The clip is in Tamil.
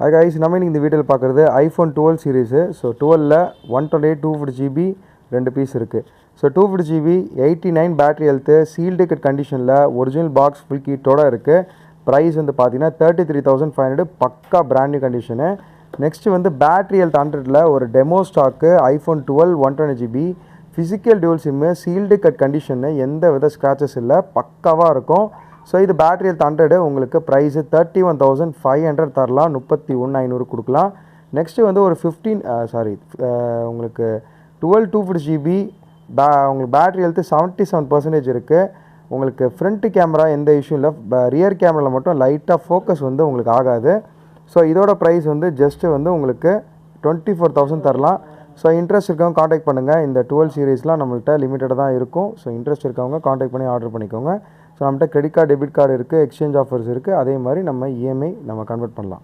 Hi guys, நம்ம இன்னைக்கு இந்த வீடியோவில் பார்க்குறது ஐஃபோன் 12 சீரீஸு. ஸோ 12ல் 128 250GB 2 பீஸ் இருக்குது. So 250GB 89 battery health, sealed cut கண்டிஷனில் ஒரிஜினல் பாக்ஸ் ஃபுல் கீட்டோடு இருக்குது. ப்ரைஸ் வந்து பார்த்தீங்கன்னா 33,500, பக்கா பிராண்ட் நியூ கண்டிஷனு. நெக்ஸ்ட்டு வந்து பேட்டரி ஹெல்த் 100ல் ஒரு demo stock iPhone 12 120GB physical dual sim, sealed cut condition, எந்த வித ஸ்க்ராச்சஸ் இல்லை, பக்காவாக இருக்கும். ஸோ இது பேட்டரி ஹெல்த் 100 உங்களுக்கு ப்ரைஸு 31,500 தரலாம், 31,500 கொடுக்கலாம். நெக்ஸ்ட்டு வந்து ஒரு உங்களுக்கு 12 250GB உங்களுக்கு பேட்டரி ஹெல்த்து 77% இருக்குது. உங்களுக்கு ஃப்ரண்ட் கேமரா எந்த இஷ்யூ இல்லை, ரியர் கேமராவில் மட்டும் லைட்டாக ஃபோக்கஸ் வந்து உங்களுக்கு ஆகாது. ஸோ இதோட ப்ரைஸ் வந்து ஜஸ்ட்டு வந்து உங்களுக்கு 24,000 தரலாம். ஸோ இன்ட்ரெஸ்ட் இருக்கவங்க காண்டாக்ட் பண்ணுங்கள். இந்த 12 சீரீஸ்லாம் நம்மள்கிட்ட லிமிட்டடாக தான் இருக்கும். ஸோ இன்ட்ரெஸ்ட் இருக்கவங்க காண்டாக்ட் பண்ணி ஆர்டர் பண்ணிக்கோங்க. ஸோ நம்மகிட்ட கிரெடிட் கார்டு, டெபிட் கார்டு இருக்குது, எக்ஸ்சேஞ்ச் ஆஃபர்ஸ் இருக்குது. அதே மாதிரி நம்ம இஎம்ஐ நம்ம கன்வெர்ட் பண்ணலாம்.